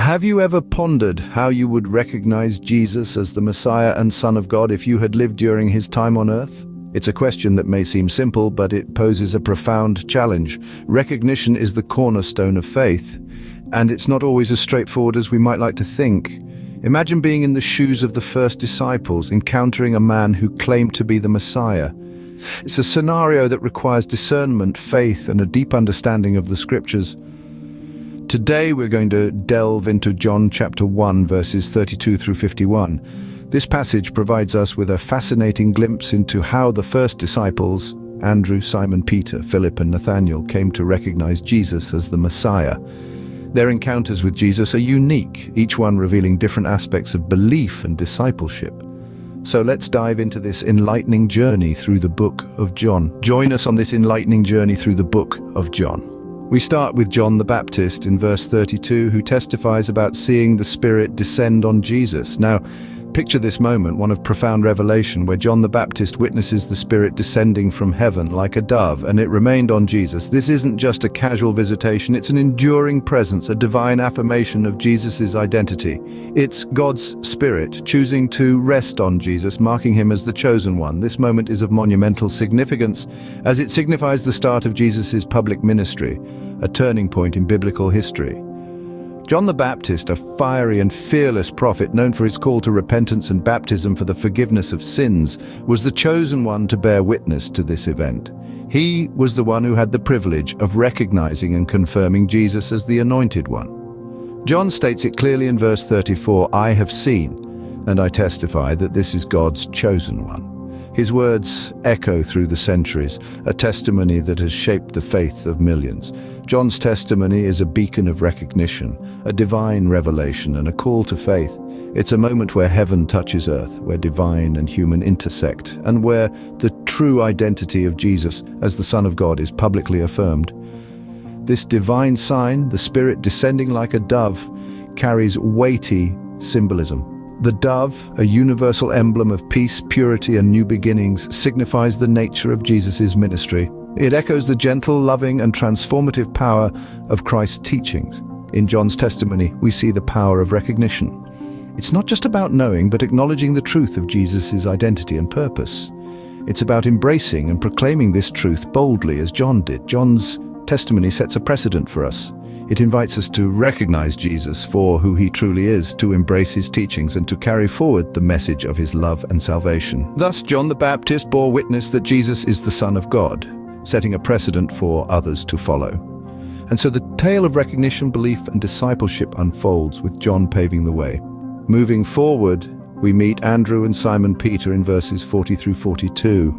Have you ever pondered how you would recognize Jesus as the Messiah and Son of God if you had lived during his time on earth? It's a question that may seem simple, but it poses a profound challenge. Recognition is the cornerstone of faith, and it's not always as straightforward as we might like to think. Imagine being in the shoes of the first disciples, encountering a man who claimed to be the Messiah. It's a scenario that requires discernment, faith, and a deep understanding of the scriptures. Today we're going to delve into John chapter 1, verses 32 through 51. This passage provides us with a fascinating glimpse into how the first disciples, Andrew, Simon Peter, Philip, and Nathanael, came to recognize Jesus as the Messiah. Their encounters with Jesus are unique, each one revealing different aspects of belief and discipleship. So let's dive into this enlightening journey through the book of John. Join us on this enlightening journey through the book of John. We start with John the Baptist in verse 32, who testifies about seeing the Spirit descend on Jesus. Now, picture this moment, one of profound revelation, where John the Baptist witnesses the Spirit descending from heaven like a dove, and it remained on Jesus. This isn't just a casual visitation, it's an enduring presence, a divine affirmation of Jesus' identity. It's God's Spirit choosing to rest on Jesus, marking him as the chosen one. This moment is of monumental significance, as it signifies the start of Jesus' public ministry, a turning point in biblical history. John the Baptist, a fiery and fearless prophet known for his call to repentance and baptism for the forgiveness of sins, was the chosen one to bear witness to this event. He was the one who had the privilege of recognizing and confirming Jesus as the Anointed One. John states it clearly in verse 34, "I have seen, and I testify that this is God's chosen one." His words echo through the centuries, a testimony that has shaped the faith of millions. John's testimony is a beacon of recognition, a divine revelation, and a call to faith. It's a moment where heaven touches earth, where divine and human intersect, and where the true identity of Jesus as the Son of God is publicly affirmed. This divine sign, the Spirit descending like a dove, carries weighty symbolism. The dove, a universal emblem of peace, purity, and new beginnings, signifies the nature of Jesus' ministry. It echoes the gentle, loving, and transformative power of Christ's teachings. In John's testimony, we see the power of recognition. It's not just about knowing, but acknowledging the truth of Jesus' identity and purpose. It's about embracing and proclaiming this truth boldly, as John did. John's testimony sets a precedent for us. It invites us to recognize Jesus for who he truly is, to embrace his teachings, and to carry forward the message of his love and salvation. Thus, John the Baptist bore witness that Jesus is the Son of God, setting a precedent for others to follow. And so the tale of recognition, belief, and discipleship unfolds, with John paving the way. Moving forward, we meet Andrew and Simon Peter in verses 40 through 42.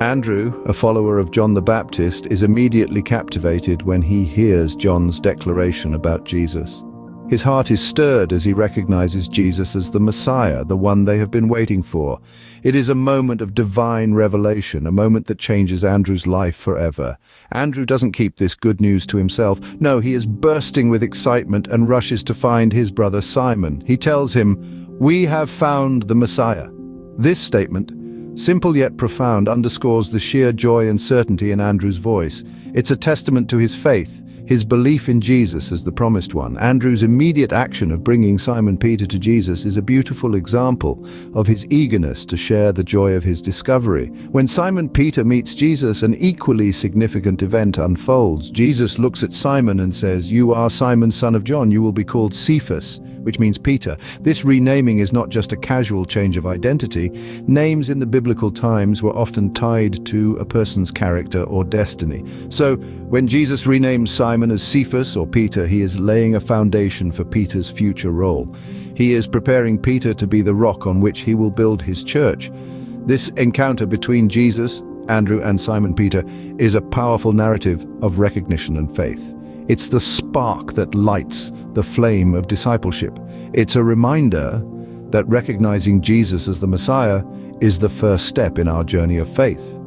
Andrew, a follower of John the Baptist, is immediately captivated when he hears John's declaration about Jesus. His heart is stirred as he recognizes Jesus as the Messiah, the one they have been waiting for. It is a moment of divine revelation, a moment that changes Andrew's life forever. Andrew doesn't keep this good news to himself. No, he is bursting with excitement and rushes to find his brother Simon. He tells him, "We have found the Messiah." This statement, simple yet profound, underscores the sheer joy and certainty in Andrew's voice. It's a testament to his faith, his belief in Jesus as the promised one. Andrew's immediate action of bringing Simon Peter to Jesus is a beautiful example of his eagerness to share the joy of his discovery. When Simon Peter meets Jesus, an equally significant event unfolds. Jesus looks at Simon and says, "You are Simon, son of John. You will be called Cephas," which means Peter. This renaming is not just a casual change of identity. Names in the biblical times were often tied to a person's character or destiny. So, when Jesus renames Simon as Cephas, or Peter, he is laying a foundation for Peter's future role. He is preparing Peter to be the rock on which he will build his church. This encounter between Jesus, Andrew, and Simon Peter is a powerful narrative of recognition and faith. It's the spark that lights the flame of discipleship. It's a reminder that recognizing Jesus as the Messiah is the first step in our journey of faith.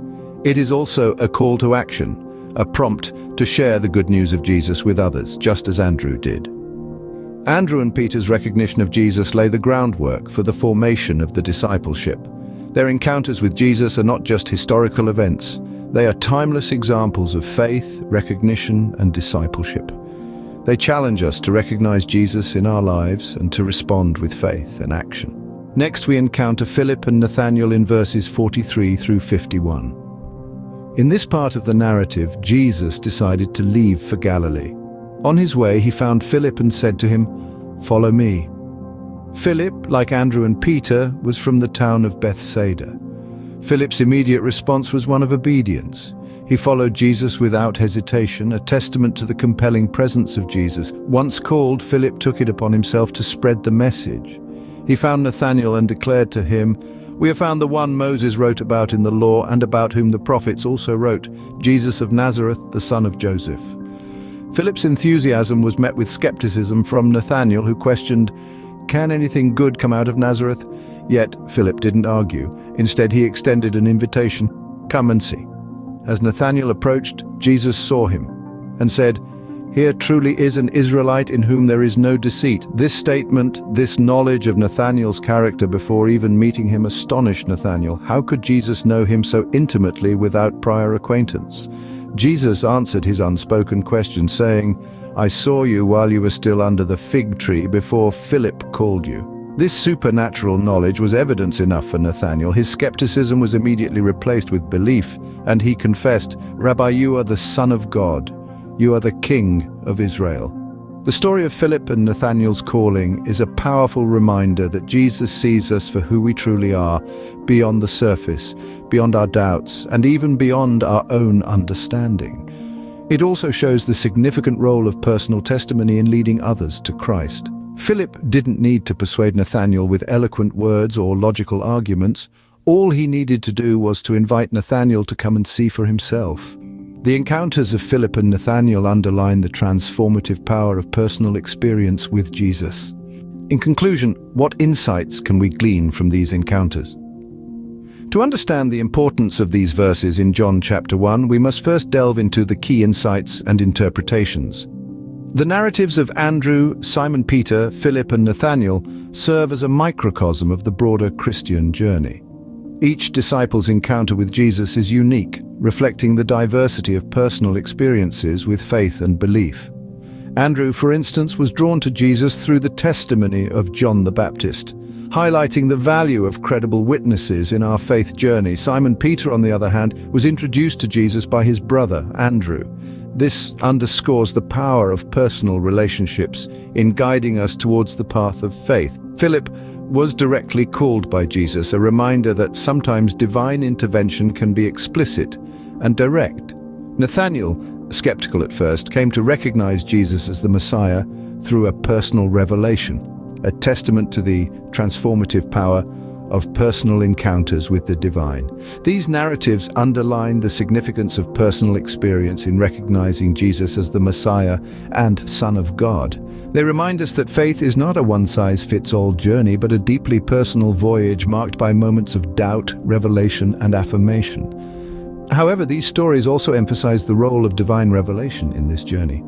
It is also a call to action, a prompt to share the good news of Jesus with others, just as Andrew did. Andrew and Peter's recognition of Jesus lay the groundwork for the formation of the discipleship. Their encounters with Jesus are not just historical events. They are timeless examples of faith, recognition, and discipleship. They challenge us to recognize Jesus in our lives and to respond with faith and action. Next, we encounter Philip and Nathanael in verses 43 through 51. In this part of the narrative, Jesus decided to leave for Galilee. On his way, he found Philip and said to him, "Follow me." Philip, like Andrew and Peter, was from the town of Bethsaida. Philip's immediate response was one of obedience. He followed Jesus without hesitation, a testament to the compelling presence of Jesus. Once called, Philip took it upon himself to spread the message. He found Nathanael and declared to him, "We have found the one Moses wrote about in the law and about whom the prophets also wrote, Jesus of Nazareth, the son of Joseph." Philip's enthusiasm was met with skepticism from Nathanael, who questioned, "Can anything good come out of Nazareth?" Yet Philip didn't argue. Instead, he extended an invitation, "Come and see." As Nathanael approached, Jesus saw him and said, "Here truly is an Israelite in whom there is no deceit." This statement, this knowledge of Nathanael's character before even meeting him, astonished Nathanael. How could Jesus know him so intimately without prior acquaintance? Jesus answered his unspoken question, saying, "I saw you while you were still under the fig tree before Philip called you." This supernatural knowledge was evidence enough for Nathanael. His skepticism was immediately replaced with belief, and he confessed, "Rabbi, you are the Son of God. You are the King of Israel." The story of Philip and Nathanael's calling is a powerful reminder that Jesus sees us for who we truly are, beyond the surface, beyond our doubts, and even beyond our own understanding. It also shows the significant role of personal testimony in leading others to Christ. Philip didn't need to persuade Nathanael with eloquent words or logical arguments. All he needed to do was to invite Nathanael to come and see for himself. The encounters of Philip and Nathanael underline the transformative power of personal experience with Jesus. In conclusion, what insights can we glean from these encounters? To understand the importance of these verses in John chapter 1, we must first delve into the key insights and interpretations. The narratives of Andrew, Simon Peter, Philip, and Nathanael serve as a microcosm of the broader Christian journey. Each disciple's encounter with Jesus is unique, reflecting the diversity of personal experiences with faith and belief. Andrew, for instance, was drawn to Jesus through the testimony of John the Baptist, highlighting the value of credible witnesses in our faith journey. Simon Peter, on the other hand, was introduced to Jesus by his brother, Andrew. This underscores the power of personal relationships in guiding us towards the path of faith. Philip was directly called by Jesus, a reminder that sometimes divine intervention can be explicit and direct. Nathanael, skeptical at first, came to recognize Jesus as the Messiah through a personal revelation, a testament to the transformative power of personal encounters with the divine. These narratives underline the significance of personal experience in recognizing Jesus as the Messiah and Son of God. They remind us that faith is not a one-size-fits-all journey, but a deeply personal voyage marked by moments of doubt, revelation, and affirmation. However, these stories also emphasize the role of divine revelation in this journey.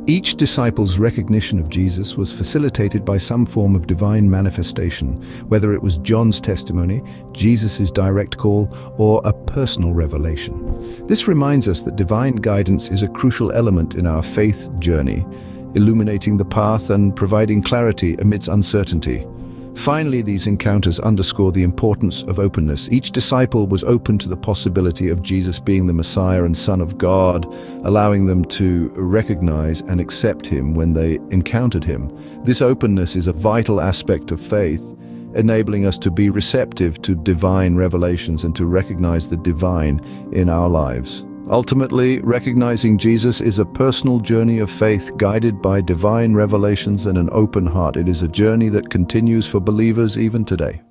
Each disciple's recognition of Jesus was facilitated by some form of divine manifestation, whether it was John's testimony, Jesus' direct call, or a personal revelation. This reminds us that divine guidance is a crucial element in our faith journey, illuminating the path and providing clarity amidst uncertainty. Finally, these encounters underscore the importance of openness. Each disciple was open to the possibility of Jesus being the Messiah and Son of God, allowing them to recognize and accept him when they encountered him. This openness is a vital aspect of faith, enabling us to be receptive to divine revelations and to recognize the divine in our lives. Ultimately, recognizing Jesus is a personal journey of faith guided by divine revelations and an open heart. It is a journey that continues for believers even today.